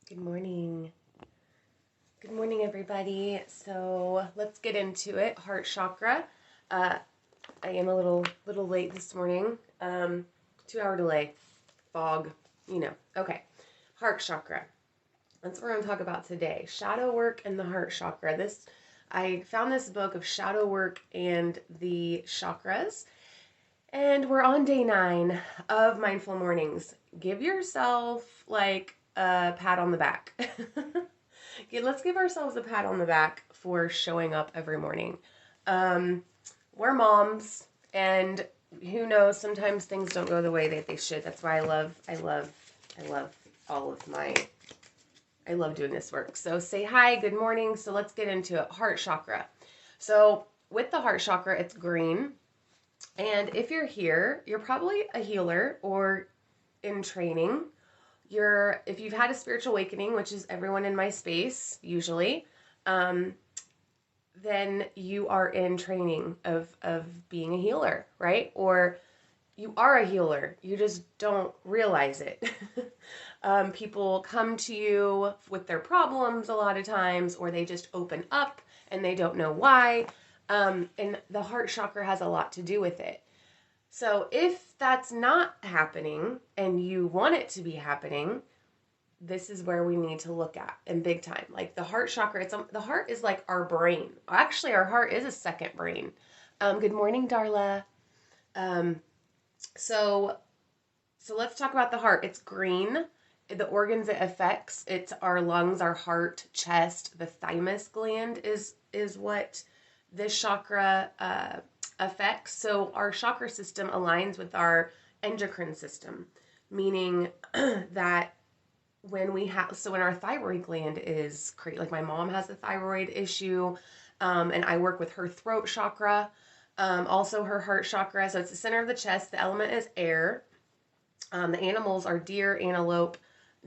Good morning. Good morning, everybody. So let's get into it. Heart chakra. I am a little late this morning. 2-hour delay. Fog. Okay. Heart chakra. That's what we're going to talk about today. Shadow work and the heart chakra. I found this book of shadow work and the chakras. And we're on day 9 of Mindful Mornings. Give yourself like a pat on the back. Okay, let's give ourselves a pat on the back for showing up every morning. We're moms, and who knows, sometimes things don't go the way that they should. That's why I love I love doing this work. So say hi, good morning. So let's get into it. Heart chakra. So with the heart chakra, it's green. And if you're here, you're probably a healer or in training. If you've had a spiritual awakening, which is everyone in my space usually, then you are in training of being a healer, right? Or you are a healer, you just don't realize it. People come to you with their problems a lot of times, or they just open up and they don't know why. And the heart chakra has a lot to do with it. So if that's not happening and you want it to be happening, this is where we need to look at in big time. Like the heart chakra, the heart is like our brain. Actually, our heart is a second brain. Good morning, Darla. So let's talk about the heart. It's green. The organs it affects, it's our lungs, our heart, chest. The thymus gland is what this chakra affects. So our chakra system aligns with our endocrine system, meaning that when our thyroid gland is like my mom has a thyroid issue, and I work with her throat chakra, also her heart chakra. So it's the center of the chest. The element is air. The animals are deer, antelope,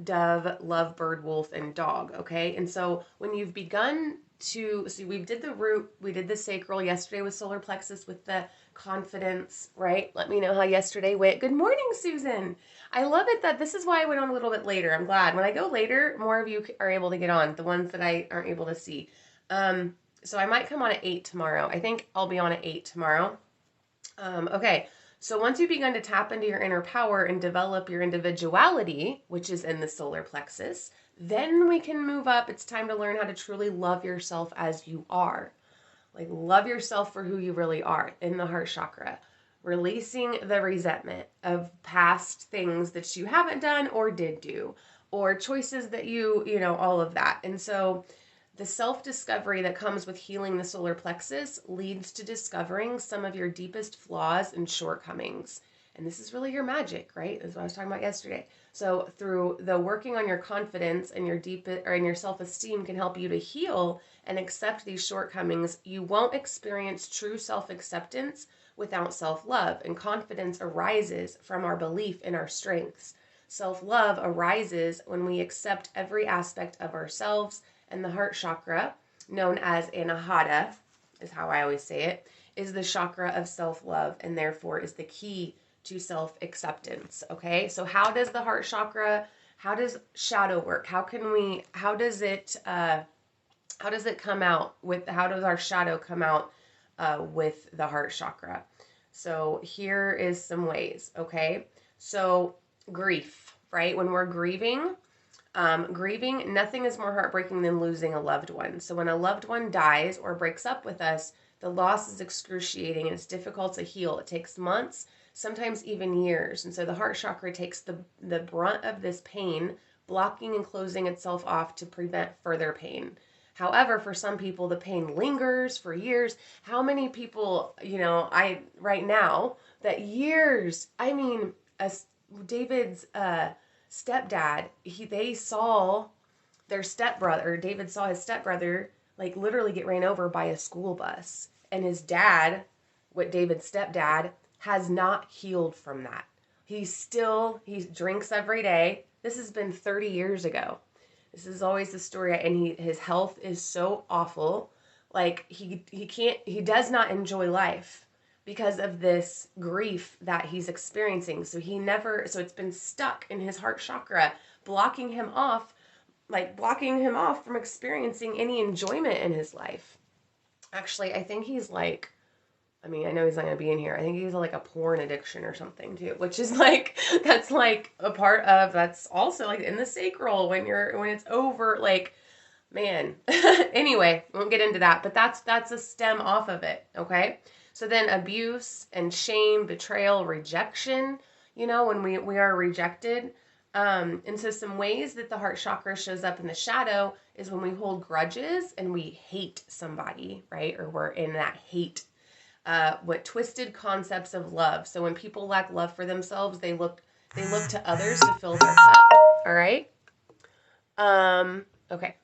dove, lovebird, wolf, and dog. Okay. And so when you've begun to see, we did the root, we did the sacral yesterday with solar plexus with the confidence, right? Let me know how yesterday went. Good morning, Susan. I love it that this is why I went on a little bit later. I'm glad when I go later, more of you are able to get on, the ones that I aren't able to see. So I might come on at 8 tomorrow. I think I'll be on at 8 tomorrow. Okay. So once you've begun to tap into your inner power and develop your individuality, which is in the solar plexus, then we can move up. It's time to learn how to truly love yourself as you are. Like love yourself for who you really are in the heart chakra. Releasing the resentment of past things that you haven't done or did do, or choices that all of that. And so the self-discovery that comes with healing the solar plexus leads to discovering some of your deepest flaws and shortcomings. And this is really your magic, right? That's what I was talking about yesterday. So through the working on your confidence and your self-esteem can help you to heal and accept these shortcomings. You won't experience true self-acceptance without self-love. And confidence arises from our belief in our strengths. Self-love arises when we accept every aspect of ourselves. And the heart chakra, known as Anahata, is how I always say it, is the chakra of self-love and therefore is the key to self-acceptance. Okay, so how does the heart chakra, how does shadow work? How does our shadow come out with the heart chakra? So here is some ways. Okay, so grief, right? When we're grieving, nothing is more heartbreaking than losing a loved one. So when a loved one dies or breaks up with us, the loss is excruciating and it's difficult to heal. It takes months, sometimes even years. And so the heart chakra takes the brunt of this pain, blocking and closing itself off to prevent further pain. However, for some people, the pain lingers for years. How many people, right now, that years, David's, stepdad, they saw their stepbrother, David saw his stepbrother like literally get ran over by a school bus. And his dad, David's stepdad, has not healed from that. He drinks every day. This has been 30 years ago. This is always the story. And his health is so awful. Like he does not enjoy life because of this grief that he's experiencing. So it's been stuck in his heart chakra, blocking him off like blocking him off from experiencing any enjoyment in his life. Actually, I think he's like, I mean, I know he's not going to be in here. I think he's like a porn addiction or something too, which is like, that's like a part of, that's also like in the sacral when it's over, like, man. Anyway, we won't get into that, but that's a stem off of it, okay? So then abuse and shame, betrayal, rejection, when we are rejected. And so some ways that the heart chakra shows up in the shadow is when we hold grudges and we hate somebody, right? Or we're in that hate, what twisted concepts of love. So when people lack love for themselves, they look to others to fill their cup. All right. Okay.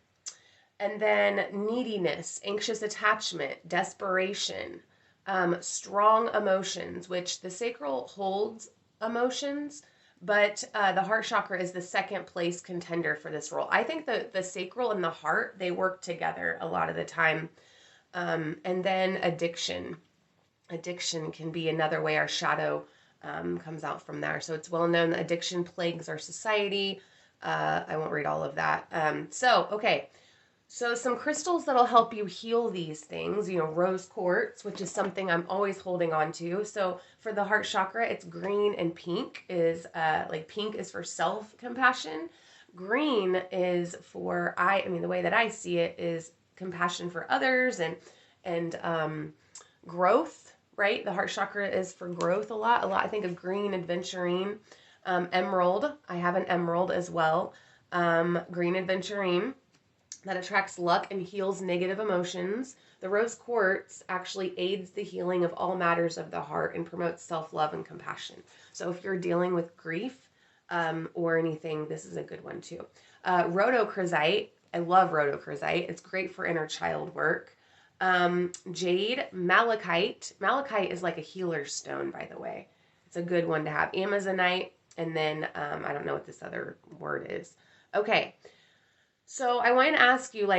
And then neediness, anxious attachment, desperation, strong emotions, which the sacral holds emotions, but the heart chakra is the second place contender for this role. I think the sacral and the heart, they work together a lot of the time. And then addiction. Addiction can be another way our shadow comes out from there. So it's well known that addiction plagues our society. I won't read all of that. Okay. So some crystals that'll help you heal these things, rose quartz, which is something I'm always holding on to. So for the heart chakra, it's green and pink is pink is for self-compassion. Green is for, the way that I see it is compassion for others and growth, right? The heart chakra is for growth a lot. I think of green, adventurine, emerald. I have an emerald as well. Green adventurine. That attracts luck and heals negative emotions. The rose quartz actually aids the healing of all matters of the heart and promotes self-love and compassion. So if you're dealing with grief or anything, this is a good one too. Rhodochrosite. I love rhodochrosite. It's great for inner child work. Jade, malachite. Malachite is like a healer's stone, by the way. It's a good one to have. Amazonite, and then I don't know what this other word is. Okay. So I want to ask you,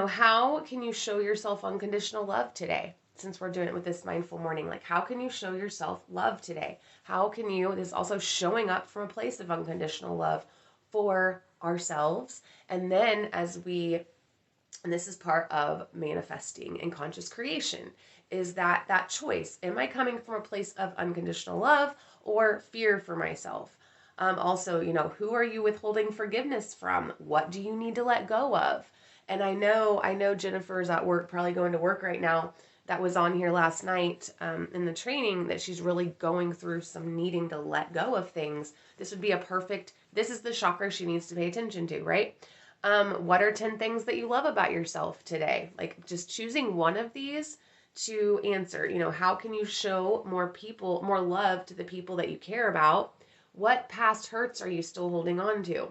how can you show yourself unconditional love today? Since we're doing it with this mindful morning, how can you show yourself love today? How can you, this is also showing up from a place of unconditional love for ourselves. And then and this is part of manifesting and conscious creation, is that choice. Am I coming from a place of unconditional love or fear for myself? Also, who are you withholding forgiveness from? What do you need to let go of? And I know Jennifer's at work, probably going to work right now, that was on here last night in the training, that she's really going through some needing to let go of things. This would be this is the chakra she needs to pay attention to, right? What are 10 things that you love about yourself today? Just choosing one of these to answer, how can you show more love to the people that you care about? What past hurts are you still holding on to?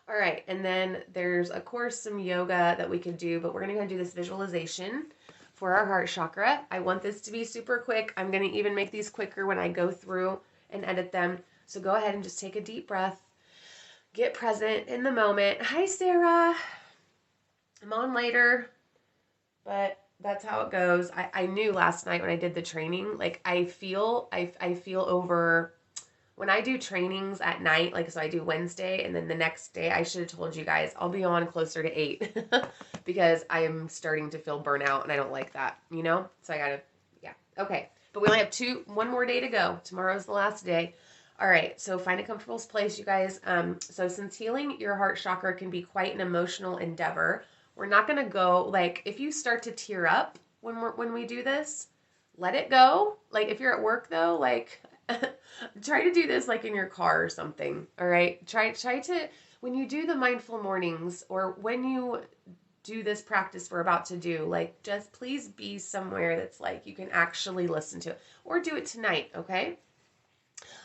All right, and then there's, of course, some yoga that we could do, but we're going to do this visualization for our heart chakra. I want this to be super quick. I'm going to even make these quicker when I go through and edit them. So go ahead and just take a deep breath. Get present in the moment. Hi, Sarah. I'm on later, but that's how it goes. I knew last night when I did the training, I feel over... When I do trainings at night, so I do Wednesday, and then the next day, I should have told you guys, I'll be on closer to 8 because I am starting to feel burnout, and I don't like that, So I gotta, yeah. Okay. But we only have one more day to go. Tomorrow's the last day. All right. So find a comfortable place, you guys. So since healing your heart chakra can be quite an emotional endeavor, we're not going to go, if you start to tear up when we do this, let it go. If you're at work, though, try to do this in your car or something. All right. Try to, when you do the mindful mornings or when you do this practice we're about to do, just please be somewhere that's you can actually listen to it, or do it tonight. Okay.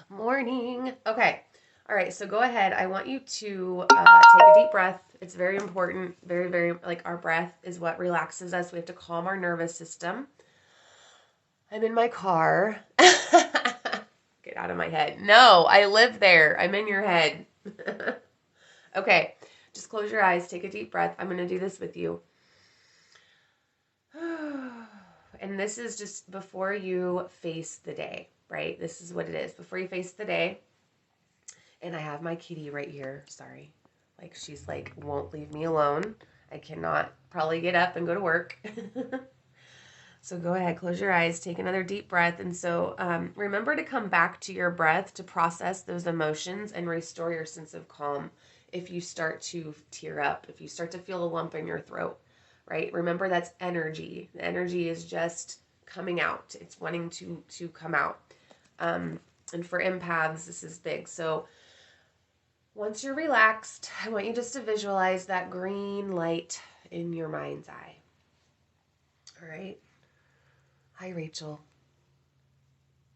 Morning. Okay. All right. So go ahead. I want you to take a deep breath. It's very important. Very, very, our breath is what relaxes us. We have to calm our nervous system. I'm in my car. Get out of my head. No, I live there. I'm in your head. Okay, just close your eyes. Take a deep breath. I'm going to do this with you. And this is just before you face the day, right? This is what it is. Before you face the day. And I have my kitty right here. Sorry. Like she's like, won't leave me alone. I cannot probably get up and go to work. So go ahead, close your eyes, take another deep breath. And so remember to come back to your breath to process those emotions and restore your sense of calm if you start to tear up, if you start to feel a lump in your throat, right? Remember that's energy. The energy is just coming out. It's wanting to come out. And for empaths, this is big. So once you're relaxed, I want you just to visualize that green light in your mind's eye. All right. Hi, Rachel.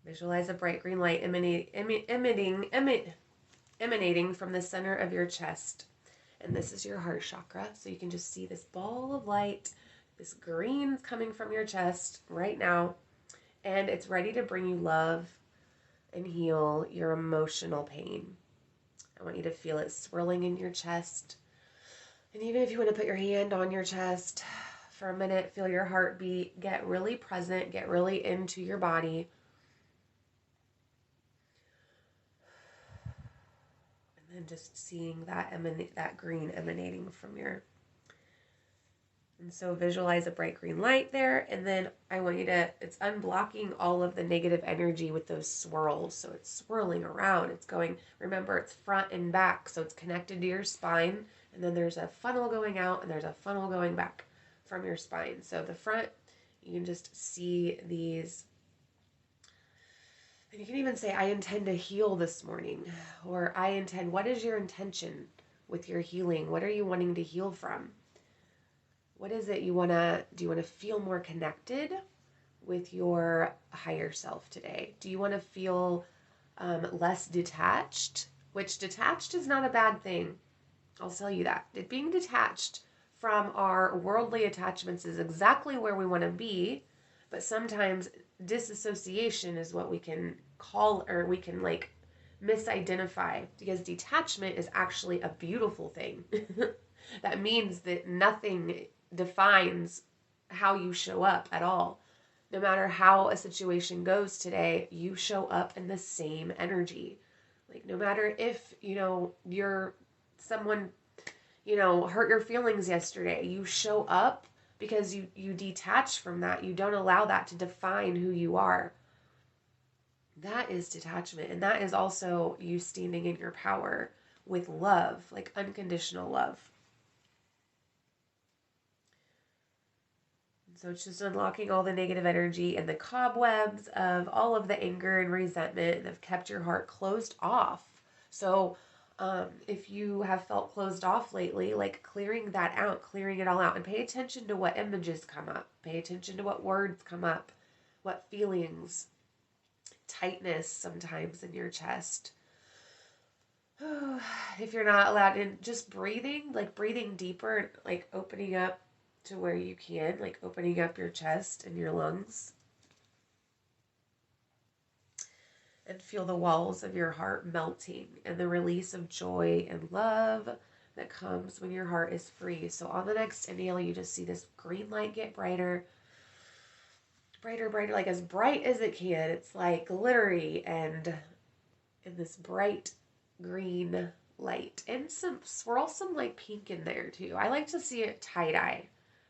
Visualize a bright green light emanating from the center of your chest. And this is your heart chakra. So you can just see this ball of light, this green coming from your chest right now. And it's ready to bring you love and heal your emotional pain. I want you to feel it swirling in your chest. And even if you want to put your hand on your chest for a minute, feel your heartbeat, get really present, get really into your body. And then just seeing that green emanating from your... And so visualize a bright green light there. And then I want you to, it's unblocking all of the negative energy with those swirls. So it's swirling around. It's going, remember, it's front and back. So it's connected to your spine. And then there's a funnel going out and there's a funnel going back from your spine. So the front, you can just see these. And you can even say, I intend to heal this morning. Or I intend, what is your intention with your healing? What are you wanting to heal from? What is it do you want to feel more connected with your higher self today? Do you want to feel less detached? Which detached is not a bad thing. I'll tell you that. Being detached from our worldly attachments is exactly where we want to be, but sometimes disassociation is what we can call, or we can like misidentify, because detachment is actually a beautiful thing. That means that nothing defines how you show up at all. No matter how a situation goes today, you show up in the same energy. Like no matter if, you're someone, hurt your feelings yesterday, you show up because you detach from that. You don't allow that to define who you are. That is detachment. And that is also you standing in your power with love, like unconditional love. So it's just unlocking all the negative energy and the cobwebs of all of the anger and resentment that have kept your heart closed off. So if you have felt closed off lately, like clearing that out, clearing it all out, and pay attention to what images come up. Pay attention to what words come up, what feelings, tightness sometimes in your chest. If you're not allowed in, just breathing deeper, like opening up to where you can, like opening up your chest and your lungs. And feel the walls of your heart melting and the release of joy and love that comes when your heart is free. So on the next inhale, you just see this green light get brighter, brighter, brighter, like as bright as it can. It's like glittery and in this bright green light. And swirl some like pink in there too. I like to see it tie-dye.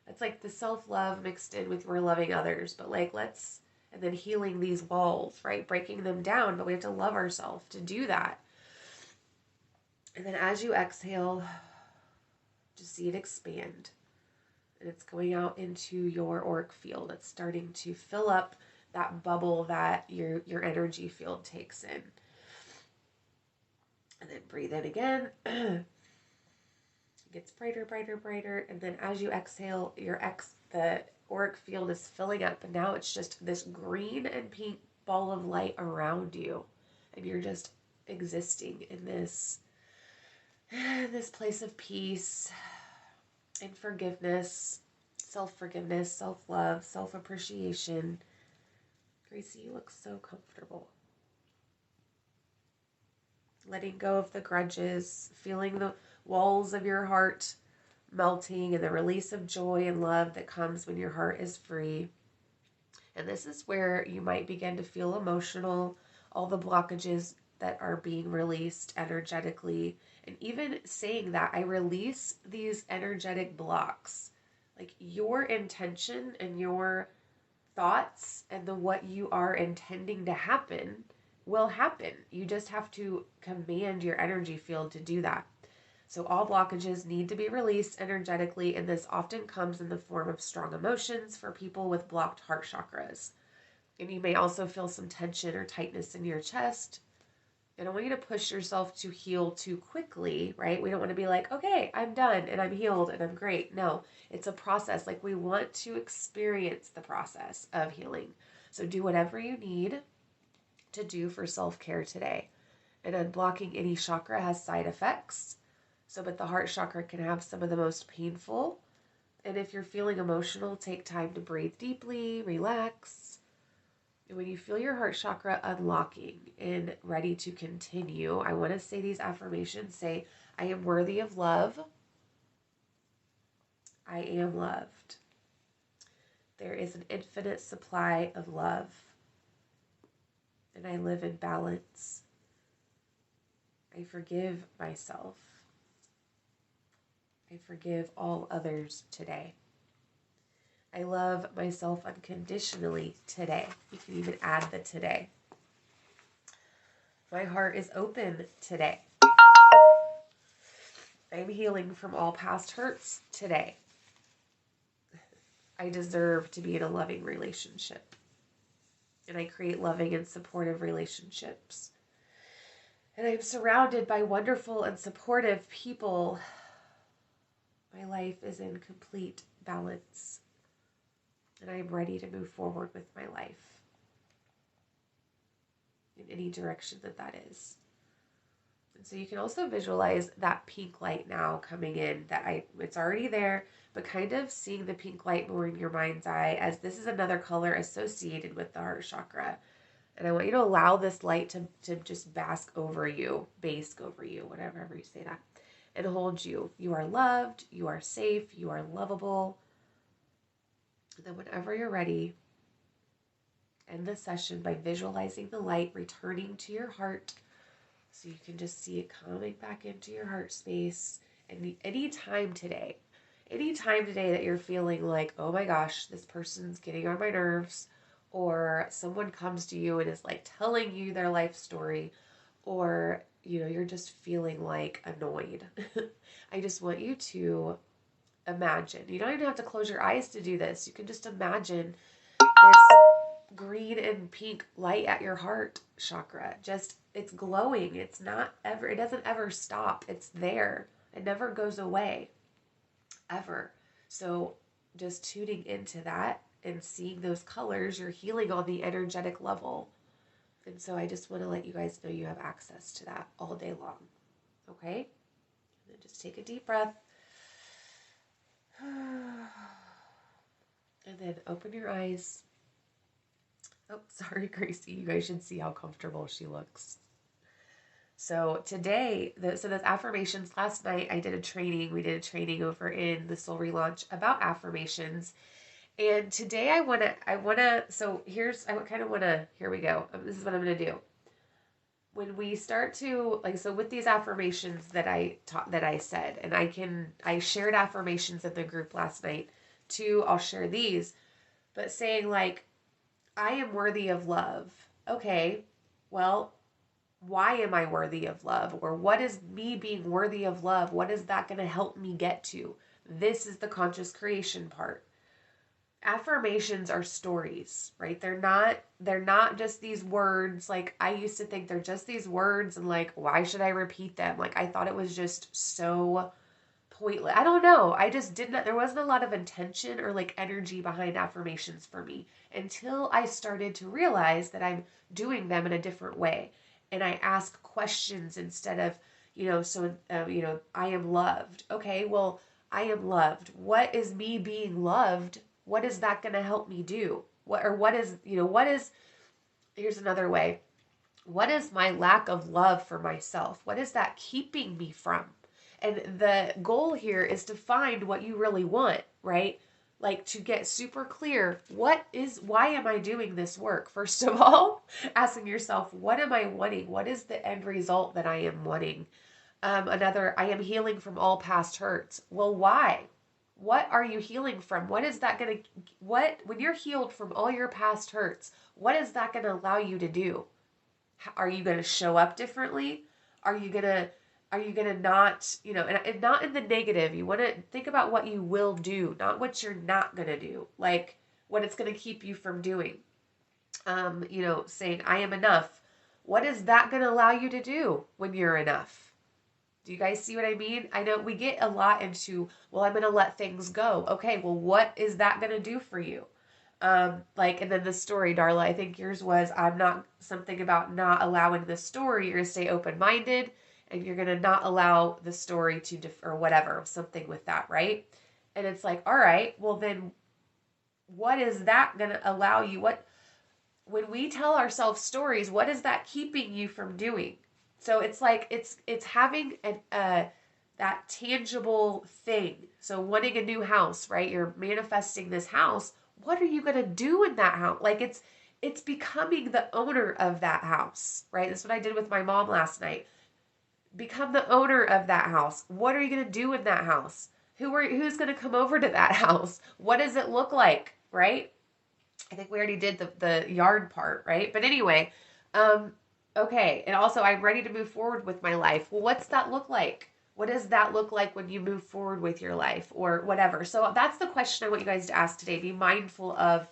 It's like the self-love mixed in with we're loving others, but like and then healing these walls, right? Breaking them down, but we have to love ourselves to do that. And then as you exhale, just see it expand. And it's going out into your auric field. It's starting to fill up that bubble that your energy field takes in. And then breathe in again. Gets brighter, brighter, brighter, and then as you exhale, the auric field is filling up, and now it's just this green and pink ball of light around you, and you're just existing in this place of peace and forgiveness, self-forgiveness, self-love, self-appreciation. Gracie, you look so comfortable. Letting go of the grudges, feeling the walls of your heart melting and the release of joy and love that comes when your heart is free. And this is where you might begin to feel emotional, all the blockages that are being released energetically. And even saying that, I release these energetic blocks. Like your intention and your thoughts and what you are intending to happen will happen. You just have to command your energy field to do that. So all blockages need to be released energetically, and this often comes in the form of strong emotions for people with blocked heart chakras. And you may also feel some tension or tightness in your chest. I don't want you to push yourself to heal too quickly, right? We don't want to be like, okay, I'm done and I'm healed and I'm great. No, it's a process. Like, we want to experience the process of healing. So do whatever you need to do for self-care today. And unblocking any chakra has side effects. So, but the heart chakra can have some of the most painful. And if you're feeling emotional, take time to breathe deeply, relax. And when you feel your heart chakra unlocking and ready to continue, I want to say these affirmations. Say, I am worthy of love. I am loved. There is an infinite supply of love. And I live in balance. I forgive myself. I forgive all others today. I love myself unconditionally today. You can even add the today. My heart is open today. I'm healing from all past hurts today. I deserve to be in a loving relationship. And I create loving and supportive relationships. And I'm surrounded by wonderful and supportive people. My life is in complete balance. And I am ready to move forward with my life in any direction that is. And so you can also visualize that pink light now coming in. It's already there, but kind of seeing the pink light more in your mind's eye, as this is another color associated with the heart chakra. And I want you to allow this light to just bask over you, whatever you say that, and hold you. You are loved, you are safe, you are lovable. And then whenever you're ready, end the session by visualizing the light returning to your heart, so you can just see it coming back into your heart space. And any time today that you're feeling like, oh my gosh, this person's getting on my nerves, or someone comes to you and is like telling you their life story, or you're just feeling like annoyed, I just want you to imagine. You don't even have to close your eyes to do this. You can just imagine this green and pink light at your heart chakra. It's glowing. It doesn't ever stop. It's there. It never goes away, ever. So just tuning into that and seeing those colors, you're healing on the energetic level. And so I just want to let you guys know you have access to that all day long. Okay? And then just take a deep breath. And then open your eyes. Oh, sorry, Gracie. You guys should see how comfortable she looks. So today, those affirmations, last night I did a training. We did a training over in the Soul Relaunch about affirmations. And today here we go. This is what I'm going to do. When we start to, with these affirmations that I said, and I shared affirmations in the group last night too. I'll share these, but saying I am worthy of love. Okay, well, why am I worthy of love? Or what is me being worthy of love? What is that going to help me get to? This is the conscious creation part. Affirmations are stories, right? They're not just these words. I used to think they're just these words and why should I repeat them? I thought it was just so pointless. I don't know. I just didn't, there wasn't a lot of intention or energy behind affirmations for me until I started to realize that I'm doing them in a different way. And I ask questions instead of, I am loved. Okay, well, I am loved. What is me being loved? What is that going to help me do? Here's another way. What is my lack of love for myself? What is that keeping me from? And the goal here is to find what you really want, right? like to get super clear, why am I doing this work? First of all, asking yourself, what am I wanting? What is the end result that I am wanting? I am healing from all past hurts. Well, why? What are you healing from? What is that going to, when you're healed from all your past hurts, what is that going to allow you to do? Are you going to show up differently? Are you going to, not, and not in the negative. You want to think about what you will do, not what you're not going to do. Like what it's going to keep you from doing. Saying, I am enough. What is that going to allow you to do when you're enough? Do you guys see what I mean? I know we get a lot into, well, I'm going to let things go. Okay, well, what is that going to do for you? And then the story, Darla, I think yours was, something about not allowing the story. You're going to stay open-minded and you're going to not allow the story to, or whatever, something with that, right? And it's like, all right, well then what is that going to allow you? When we tell ourselves stories, what is that keeping you from doing? So it's like it's having that tangible thing. So wanting a new house, right? You're manifesting this house. What are you gonna do in that house? Like it's becoming the owner of that house, right? That's what I did with my mom last night. Become the owner of that house. What are you gonna do in that house? Who's gonna come over to that house? What does it look like, right? I think we already did the yard part, right? But anyway, okay. And also, I'm ready to move forward with my life. Well, what's that look like? What does that look like when you move forward with your life or whatever? So that's the question I want you guys to ask today. Be mindful of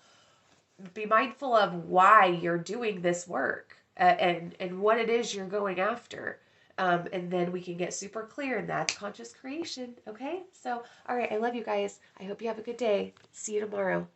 why you're doing this work and what it is you're going after. And then we can get super clear, and that's conscious creation. Okay. So, all right. I love you guys. I hope you have a good day. See you tomorrow.